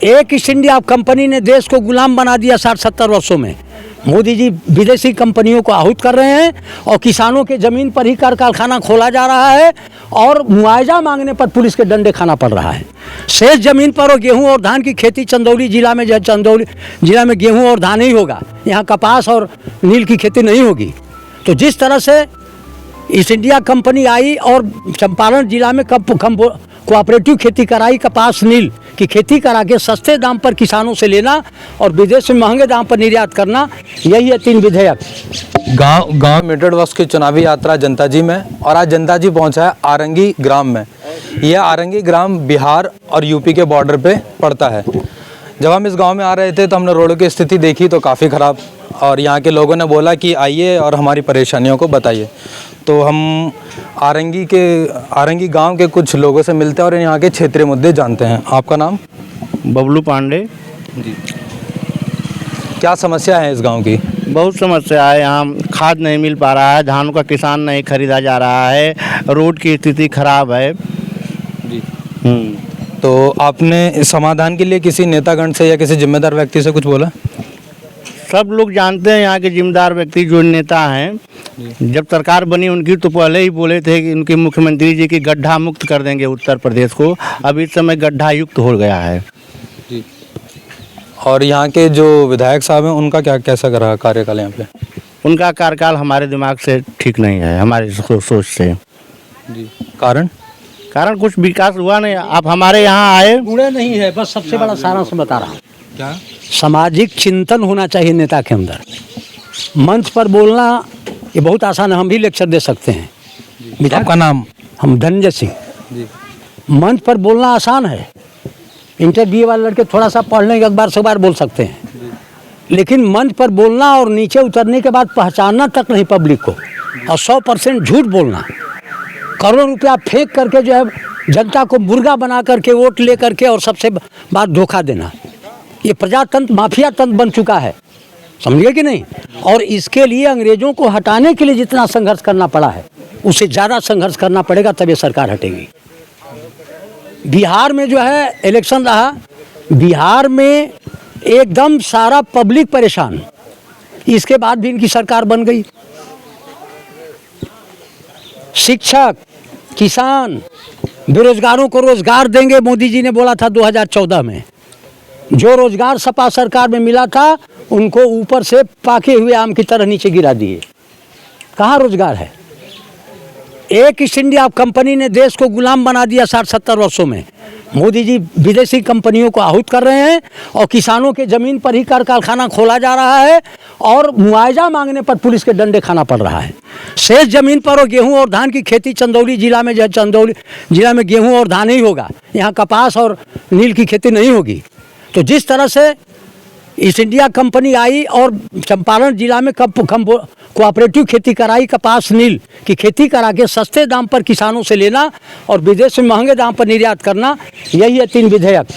एक east India company ने देश को गुलाम बना दिया 60-70 वर्षों में। मोदी जी विदेशी कंपनियों को आहूत कर रहे हैं और किसानों के ज़मीन पर ही कारखाना खोला जा रहा है और मुआवजा मांगने पर पुलिस के डंडे खाना पड़ रहा है। शेष ज़मीन पर और गेहूं और धान की खेती चंदौली जिला में, चंदौली जिला में गेहूं और धान ही होगा, यहाँ कपास और नील की खेती नहीं होगी। तो जिस तरह से ईस्ट इंडिया कंपनी आई और चंपारण जिला में कोऑपरेटिव खेती कराई, कपास नील की खेती करा के सस्ते दाम पर किसानों से लेना और विदेश में महंगे दाम पर निर्यात करना, यही है 3 विधेयक। गांव मीटर बॉक्स की चुनावी यात्रा जनता जी में, और आज जनता जी पहुंचा है आरंगी ग्राम में। यह आरंगी ग्राम बिहार और यूपी के बॉर्डर पे पड़ता है। जब हम इस गांव में आ रहे थे तो हमने रोडों की स्थिति देखी तो काफ़ी ख़राब, और यहाँ के लोगों ने बोला कि आइए और हमारी परेशानियों को बताइए। तो हम आरंगी गांव के कुछ लोगों से मिलते हैं और यहाँ के क्षेत्रीय मुद्दे जानते हैं। आपका नाम? बबलू पांडे जी। क्या समस्या है इस गांव की? बहुत समस्या है। यहाँ खाद नहीं मिल पा रहा है, धान का किसान नहीं खरीदा जा रहा है, रोड की स्थिति खराब है जी। तो आपने इस समाधान के लिए किसी नेतागण से या किसी जिम्मेदार व्यक्ति से कुछ बोला? सब लोग जानते हैं यहाँ के जिम्मेदार व्यक्ति जो नेता हैं, जब सरकार बनी उनकी तो पहले ही बोले थे कि उनके मुख्यमंत्री जी की गड्ढा मुक्त कर देंगे उत्तर प्रदेश को। अब इस समय गड्ढा युक्त हो गया है जी। और यहाँ के जो विधायक साहब हैं उनका कैसा रहा कार्यकाल यहाँ पे? उनका कार्यकाल हमारे दिमाग से ठीक नहीं है, हमारी सोच से जी। कारण कुछ विकास हुआ नहीं। आप हमारे यहाँ आए, गुणे नहीं है, बस सबसे बड़ा सारांश बता रहा हूँ। क्या? सामाजिक चिंतन होना चाहिए नेता के अंदर। मंच पर बोलना ये बहुत आसान है, हम भी लेक्चर दे सकते हैं। आपका नाम? हम धनंजय सिंह जी। मंच पर बोलना आसान है, इंटरव्यू वाले लड़के थोड़ा सा पढ़ने के अखबार से अखबार बोल सकते हैं, लेकिन मंच पर बोलना और नीचे उतरने के बाद पहचानना तक नहीं पब्लिक को, और 100% झूठ बोलना, करोड़ों रुपया फेंक करके जो है जनता को मुर्गा बना करके वोट ले करके और सबसे बात धोखा देना, ये प्रजातंत्र माफिया तंत्र बन चुका है, समझिए कि नहीं। और इसके लिए अंग्रेजों को हटाने के लिए जितना संघर्ष करना पड़ा है उससे ज़्यादा संघर्ष करना पड़ेगा, तब ये सरकार हटेगी। बिहार में जो है इलेक्शन रहा, बिहार में एकदम सारा पब्लिक परेशान, इसके बाद भी इनकी सरकार बन गई। शिक्षक, किसान, बेरोजगारों को रोजगार देंगे, मोदी जी ने बोला था 2014 में। जो रोजगार सपा सरकार में मिला था उनको ऊपर से पाके हुए आम की तरह नीचे गिरा दिए। कहाँ रोजगार है? एक ईस्ट इंडिया कंपनी ने देश को गुलाम बना दिया 60-70 वर्षों में। मोदी जी विदेशी कंपनियों को आहूत कर रहे हैं और किसानों के ज़मीन पर ही कारखाना खोला जा रहा है और मुआवजा मांगने पर पुलिस के डंडे खाना पड़ रहा है। शेष ज़मीन पर और गेहूं और धान की खेती चंदौली जिला में, चंदौली जिला में गेहूं और धान ही होगा, यहाँ कपास और नील की खेती नहीं होगी। तो जिस तरह से ईस्ट इंडिया कंपनी आई और चंपारण जिला में कोऑपरेटिव खेती कराई, कपास नील की खेती करा के सस्ते दाम पर किसानों से लेना और विदेश में महंगे दाम पर निर्यात करना, यही है 3 विधेयक।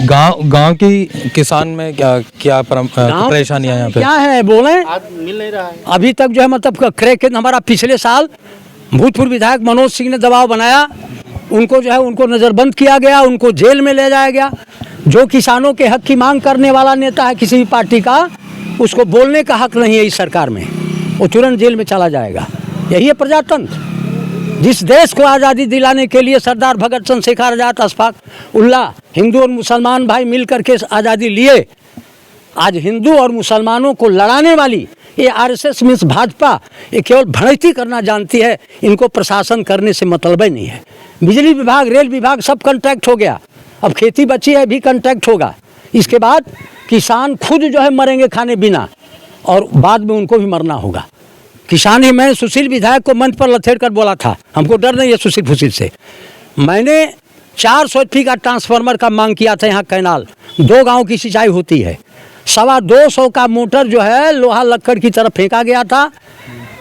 गांव की किसान में क्या परेशानियां यहाँ पे क्या है बोले? मिल नहीं रहा है अभी तक जो है, मतलब क्रैक हमारा पिछले साल भूतपूर्व विधायक मनोज सिंह ने दबाव बनाया, उनको जो है उनको नज़रबंद किया गया, उनको जेल में ले जाया गया। जो किसानों के हक की मांग करने वाला नेता है किसी भी पार्टी का, उसको बोलने का हक नहीं है इस सरकार में, वो तुरंत जेल में चला जाएगा। यही है प्रजातंत्र। जिस देश को आज़ादी दिलाने के लिए सरदार भगत सिंह, शेखर आज़ाद, अशफाक उल्लाह, हिंदू और मुसलमान भाई मिल करके आज़ादी लिए, आज हिंदू और मुसलमानों को लड़ाने वाली ये आरएसएस मीन्स भाजपा, ये केवल भड़ैती करना जानती है, इनको प्रशासन करने से मतलब ही नहीं है। बिजली विभाग, रेल विभाग सब कॉन्ट्रैक्ट हो गया, अब खेती बची है भी कॉन्ट्रैक्ट होगा। इसके बाद किसान खुद जो है मरेंगे खाने बिना, और बाद में उनको भी मरना होगा। किसान ही, मैं सुशील विधायक को मंच पर लथेड़ कर बोला था, हमको डर नहीं है सुशील फुशील से। मैंने 400 HP का ट्रांसफार्मर का मांग किया था, यहाँ कैनाल 2 गांव की सिंचाई होती है, 225 का मोटर जो है लोहा लक्कड़ की तरफ फेंका गया था।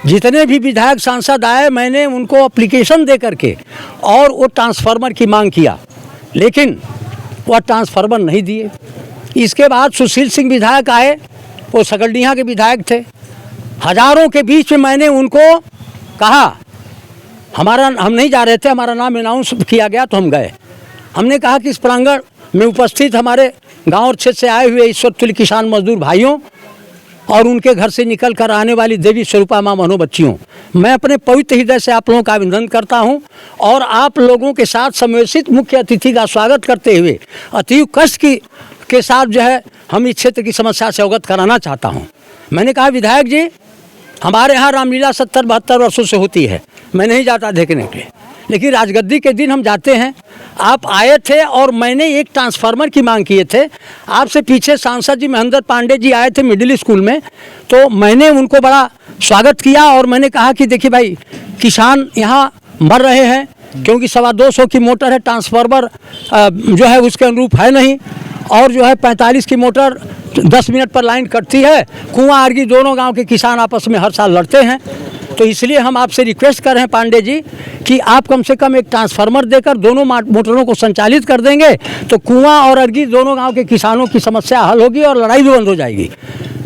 जितने भी विधायक सांसद आए मैंने उनको एप्लीकेशन दे करके और वो ट्रांसफार्मर की मांग किया, लेकिन वह ट्रांसफार्मर नहीं दिए। इसके बाद सुशील सिंह विधायक आए, वो सकलडीहा के विधायक थे, हजारों के बीच में मैंने उनको कहा, हम नहीं जा रहे थे, हमारा नाम अनाउंस किया गया तो हम गए। हमने कहा कि इस प्रांगण में उपस्थित हमारे गांव और क्षेत्र से आए हुए ईश्वर तुल्य किसान मजदूर भाइयों और उनके घर से निकल कर आने वाली देवी स्वरूपा माँ बहनों बच्चियों, मैं अपने पवित्र हृदय से आप लोगों का अभिनंदन करता हूं और आप लोगों के साथ समवेशित मुख्य अतिथि का स्वागत करते हुए अतीव कष्ट के साथ जो है हम इस क्षेत्र की समस्या से अवगत कराना चाहता हूं। मैंने कहा विधायक जी, हमारे यहाँ रामलीला 70-72 वर्षों से होती है, मैं नहीं जाता देखने के लिए, लेकिन राजगद्दी के दिन हम जाते हैं। आप आए थे और मैंने एक ट्रांसफार्मर की मांग किए थे आपसे। पीछे सांसद जी महेंद्र पांडे जी आए थे मिडिल स्कूल में, तो मैंने उनको बड़ा स्वागत किया और मैंने कहा कि देखिए भाई, किसान यहाँ मर रहे हैं क्योंकि 225 की मोटर है, ट्रांसफार्मर जो है उसके अनुरूप है नहीं, और जो है 45 की मोटर 10 मिनट पर लाइन कटती है। कुआं आरगी दोनों गांव के किसान आपस में हर साल लड़ते हैं। तो इसलिए हम आपसे रिक्वेस्ट कर रहे हैं पांडे जी कि आप कम से कम एक ट्रांसफार्मर देकर दोनों मोटरों को संचालित कर देंगे तो कुआं और अर्गी दोनों गांव के किसानों की समस्या हल होगी और लड़ाई भी बंद हो जाएगी।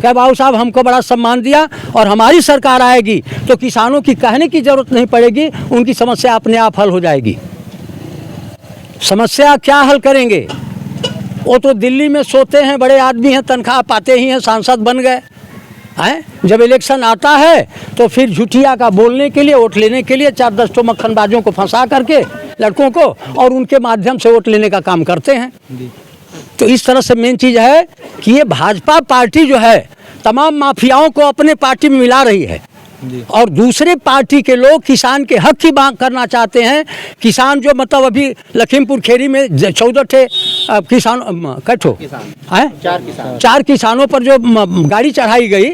क्या बाबू साहब, हमको बड़ा सम्मान दिया और हमारी सरकार आएगी तो किसानों की कहने की ज़रूरत नहीं पड़ेगी, उनकी समस्या अपने आप हल हो जाएगी। समस्या क्या हल करेंगे? वो तो दिल्ली में सोते हैं, बड़े आदमी हैं, तनख्वाह पाते ही हैं, सांसद बन गए हैं। जब इलेक्शन आता है तो फिर झूठिया का बोलने के लिए, वोट लेने के लिए 4-10 तो मक्खनबाजों को फंसा करके लड़कों को और उनके माध्यम से वोट लेने का काम करते हैं। तो इस तरह से मेन चीज़ है कि ये भाजपा पार्टी जो है तमाम माफियाओं को अपने पार्टी में मिला रही है और दूसरे पार्टी के लोग किसान के हक की मांग करना चाहते हैं। किसान जो मतलब अभी लखीमपुर खीरी में 14 थे किसान, कैठो हैं 4 किसानों पर जो गाड़ी चढ़ाई गई,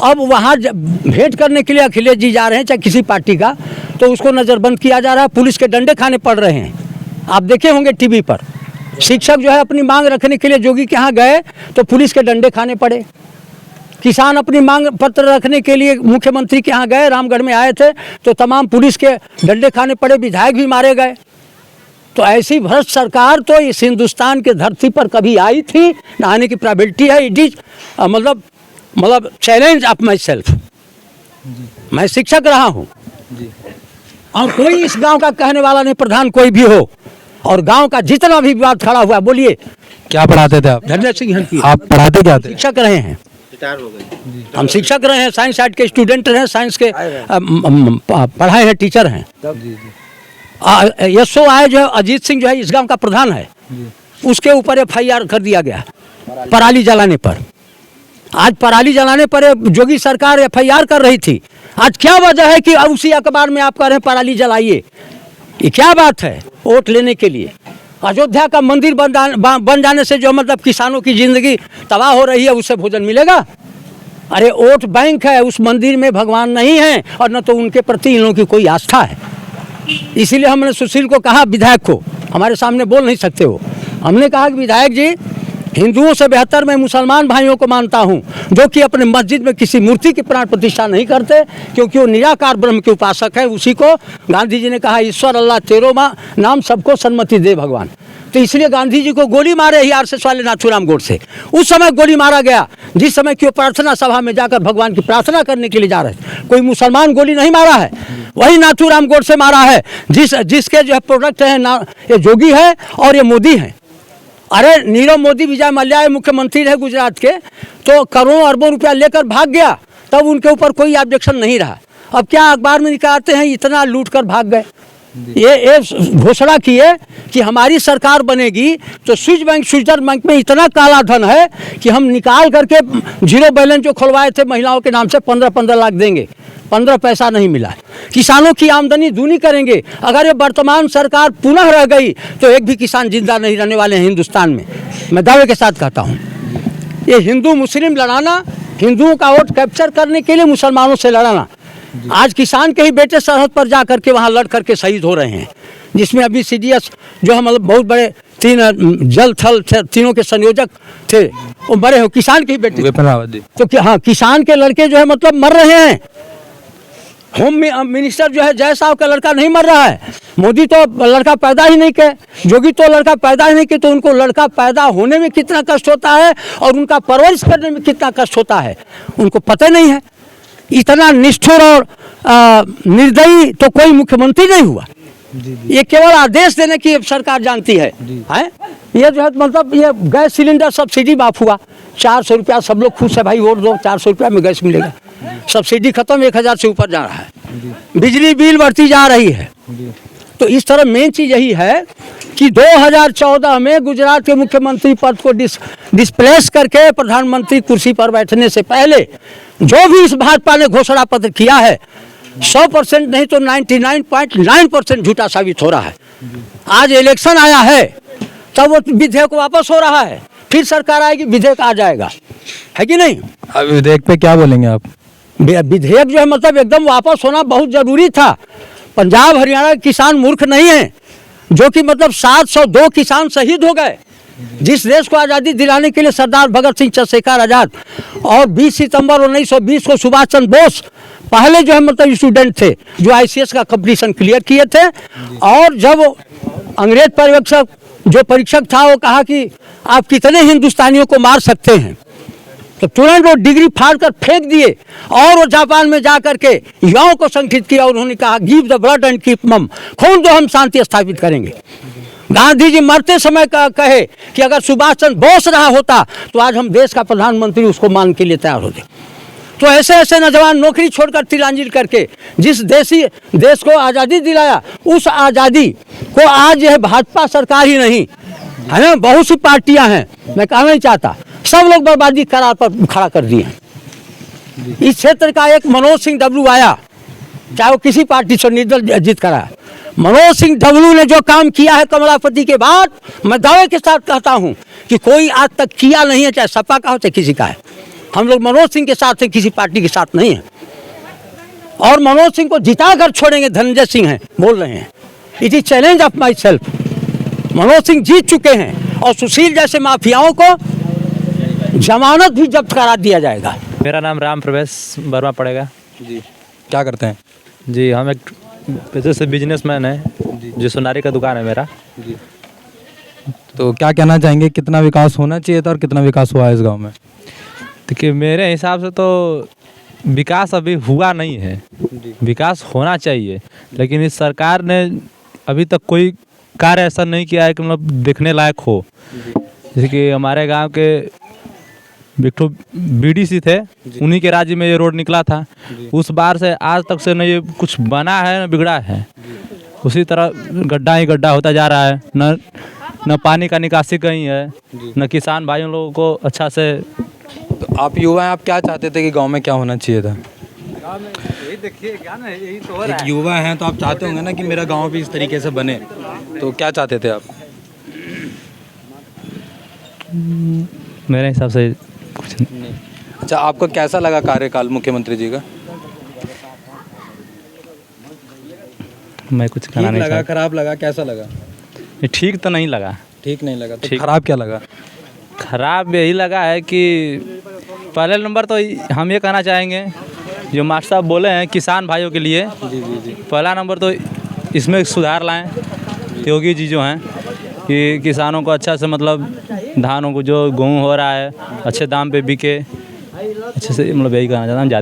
अब वहाँ भेंट करने के लिए अखिलेश जी जा रहे हैं चाहे किसी पार्टी का, तो उसको नज़रबंद किया जा रहा है, पुलिस के डंडे खाने पड़ रहे हैं। आप देखे होंगे टीवी पर, शिक्षक जो है अपनी मांग रखने के लिए जोगी के यहाँ गए तो पुलिस के डंडे खाने पड़े। किसान अपनी मांग पत्र रखने के लिए मुख्यमंत्री के यहाँ गए, रामगढ़ में आए थे तो तमाम पुलिस के डंडे खाने पड़े, विधायक भी मारे गए। तो ऐसी भ्रष्ट सरकार तो इस हिंदुस्तान के धरती पर कभी आई थी न आने की प्रोबेबिलिटी है। इट इज मतलब चैलेंज ऑफ माई सेल्फ। मैं शिक्षक रहा हूँ और कोई इस गांव का कहने वाला नहीं, प्रधान कोई भी हो, और गांव का जितना भी विवाद खड़ा हुआ, बोलिए क्या पढ़ाते थे आप? धन्य सिंह, आप पढ़ाते क्या थे? शिक्षक रहे हैं, हम शिक्षक रहे हैं, साइंस साइड के स्टूडेंट रहे हैं, साइंस के पढ़ाए हैं, टीचर हैं। यशो आए जो है अजीत सिंह जो है इस गांव का प्रधान है, उसके ऊपर FIR कर दिया गया पराली जलाने पर। आज पराली जलाने पर जोगी सरकार FIR कर रही थी, आज क्या वजह है कि उसी अखबार में आप कह रहे हैं पराली जलाइए? ये क्या बात है? वोट लेने के लिए अयोध्या का मंदिर बन जाने से जो मतलब किसानों की जिंदगी तबाह हो रही है, उससे भोजन मिलेगा? अरे वोट बैंक है, उस मंदिर में भगवान नहीं है और न तो उनके प्रति इन लोगों की कोई आस्था है। इसीलिए हमने सुशील को कहा, विधायक को, हमारे सामने बोल नहीं सकते हो, हमने कहा कि विधायक जी, हिंदुओं से बेहतर मैं मुसलमान भाइयों को मानता हूं जो कि अपने मस्जिद में किसी मूर्ति की प्राण प्रतिष्ठा नहीं करते, क्योंकि वो निराकार ब्रह्म के उपासक है। उसी को गांधी जी ने कहा, ईश्वर अल्लाह तेरो माँ नाम सबको सन्मति दे भगवान। तो इसलिए गांधी जी को गोली मारे ही RSS वाले नाथूराम गोडसे, उस समय गोली मारा गया जिस समय कि वो प्रार्थना सभा में जाकर भगवान की प्रार्थना करने के लिए जा रहे थे। कोई मुसलमान गोली नहीं मारा है, वही नाथूराम गोडसे मारा है जिसके जो है प्रोडक्ट है ना, ये जोगी है और ये मोदी है। अरे नीरव मोदी विजय मल्ल्या मुख्यमंत्री रहे गुजरात के, तो करोड़ों अरबों रुपया लेकर भाग गया, तब उनके ऊपर कोई ऑब्जेक्शन नहीं रहा। अब क्या अखबार में निकालते हैं इतना लूट कर भाग गए। ये घोषणा किए कि हमारी सरकार बनेगी तो स्विट्जरलैंड बैंक में इतना काला धन है कि हम निकाल करके जीरो बैलेंस जो खुलवाए थे महिलाओं के नाम से 15-15 लाख देंगे, 15 पैसा नहीं मिला। किसानों की आमदनी दूनी करेंगे। अगर ये वर्तमान सरकार पुनः रह गई तो एक भी किसान जिंदा नहीं रहने वाले हैं हिंदुस्तान में, मैं दावे के साथ कहता हूँ। ये हिंदू मुस्लिम लड़ाना, हिंदुओं का वोट कैप्चर करने के लिए मुसलमानों से लड़ाना, आज किसान के ही बेटे सरहद पर जा करके वहाँ लड़ करके शहीद हो रहे हैं, जिसमें अभी CDS जो है मतलब बहुत बड़े 3 जल थल तीनों के संयोजक थे, वो बड़े हो किसान के ही बेटे। तो हाँ, किसान के लड़के जो है मतलब मर रहे हैं। होम मिनिस्टर जो है जय साहब का लड़का नहीं मर रहा है, मोदी तो लड़का पैदा ही नहीं किए, जोगी तो लड़का पैदा ही नहीं किए, तो उनको लड़का पैदा होने में कितना कष्ट होता है और उनका परवरिश करने में कितना कष्ट होता है उनको पता नहीं है। इतना निष्ठुर और निर्दयी तो कोई मुख्यमंत्री नहीं हुआ। ये केवल आदेश देने की सरकार जानती है। ये जो है मतलब ये गैस सिलेंडर सब्सिडी माफ हुआ, 400 रुपया, सब लोग खुश है भाई, वोट दो 400 रुपया में गैस मिलेगा। सब्सिडी खत्म, 1000 से ऊपर जा रहा है। बिजली बिल बढ़ती जा रही है। तो इस तरह मेन चीज़ यही है कि 2014 में गुजरात के मुख्यमंत्री पद को डिस्प्लेस करके प्रधानमंत्री कुर्सी पर बैठने से पहले जो भी इस भाजपा ने घोषणा पत्र किया है 100% नहीं तो 99.9% झूठा साबित हो रहा है। आज इलेक्शन आया है तब वो विधेयक वापस हो रहा है, फिर सरकार आएगी, विधेयक आ जाएगा, है कि नहीं? अब विधेयक पे क्या बोलेंगे आप? विधेयक जो है मतलब एकदम वापस होना बहुत जरूरी था। पंजाब हरियाणा के किसान मूर्ख नहीं है, जो कि मतलब 702 किसान शहीद हो गए। जिस देश को आज़ादी दिलाने के लिए सरदार भगत सिंह, चंद्रशेखर आज़ाद और 20 सितंबर 1920 को सुभाष चंद्र बोस पहले जो है मतलब स्टूडेंट थे जो ICS का कंपटीशन क्लियर किए थे। और जब अंग्रेज पर्यवेक्षक जो परीक्षक था वो कहा कि आप कितने हिंदुस्तानियों को मार सकते हैं, तो तुरंत वो डिग्री फाड़ कर फेंक दिए और वो जापान में जा करके युवाओं को संगठित किया। उन्होंने कहा give the blood and keep मम, खून दो हम शांति स्थापित करेंगे। गांधी जी मरते समय कहे कि अगर सुभाष चंद्र बोस रहा होता तो आज हम देश का प्रधानमंत्री उसको मानने के लिए तैयार होते। तो ऐसे ऐसे नौजवान नौकरी छोड़कर तिलांजलि करके जिस देश को आज़ादी दिलाया, उस आज़ादी को आज यह भाजपा सरकार ही नहीं है ना, बहुत सी पार्टियां हैं, मैं कहना नहीं चाहता, सब लोग बर्बादी करार पर खड़ा कर दिए हैं। इस क्षेत्र का एक मनोज सिंह डब्लू आया, चाहे वो किसी पार्टी से निर्दल जीत करा, मनोज सिंह डब्लू ने जो काम किया है कमलापति के बाद, मैं दावे के साथ कहता हूं कि कोई आज तक किया नहीं है, चाहे सपा का हो चाहे किसी का है। हम लोग मनोज सिंह के साथ हैं, किसी पार्टी के साथ नहीं है। और मनोज सिंह को जिता कर छोड़ेंगे, धनंजय सिंह हैं बोल रहे हैं। It is challenge of my self. Manoj Singh जीत चुके हैं और सुशील जैसे माफियाओं को जमानत भी जब्त करा दिया जाएगा। मेरा नाम राम प्रवेश वर्मा पड़ेगा जी। क्या करते हैं? जी, हम एक पैसे से बिजनेसमैन हैं जो सोनारी का दुकान है मेरा जी। तो क्या कहना चाहेंगे, कितना विकास होना चाहिए था और कितना विकास हुआ है इस गांव में? देखिए, मेरे हिसाब से तो विकास अभी हुआ नहीं है, विकास होना चाहिए, लेकिन इस सरकार ने अभी तक कोई कार्य ऐसा नहीं किया है कि मतलब देखने लायक हो। जैसे कि हमारे गांव के बिट्टू BDC थे, उन्हीं के राज्य में ये रोड निकला था, उस बार से आज तक से न ये कुछ बना है न बिगड़ा है। उसी तरह गड्ढा ही गड्ढा होता जा रहा है, न पानी का निकासी कहीं है, न किसान भाइयों लोगों को अच्छा से। तो आप युवा हैं, आप क्या चाहते थे कि गांव में क्या होना चाहिए था? यही देखिए क्या ना, यही तो हो एक युवा हैं तो आप चाहते होंगे ना कि मेरा गांव भी इस तरीके से बने, तो क्या चाहते थे आप? मेरे हिसाब से कुछ नहीं। अच्छा, आपको कैसा लगा कार्यकाल मुख्यमंत्री जी का? मैं कुछ कहना नहीं लगा, चाहता। खराब लगा, कैसा लगा? ये ठीक तो नहीं लगा। ठीक नहीं लगा, तो ठीक। खराब क्या लगा? खराब यही लगा है कि पहले नंबर तो हम ये कहना चाहेंगे, जो मास्टर साहब बोले हैं किसान भाइयों के लिए, जी। पहला नंबर तो इसमें सुधार लाएं। योगी जी जो हैं कि किसानों को अच्छा से मतलब धानों को जो गेहूँ हो रहा है अच्छे दाम पे बिके, अच्छे से मतलब यही कहना चाहता हूँ। ज़्यादा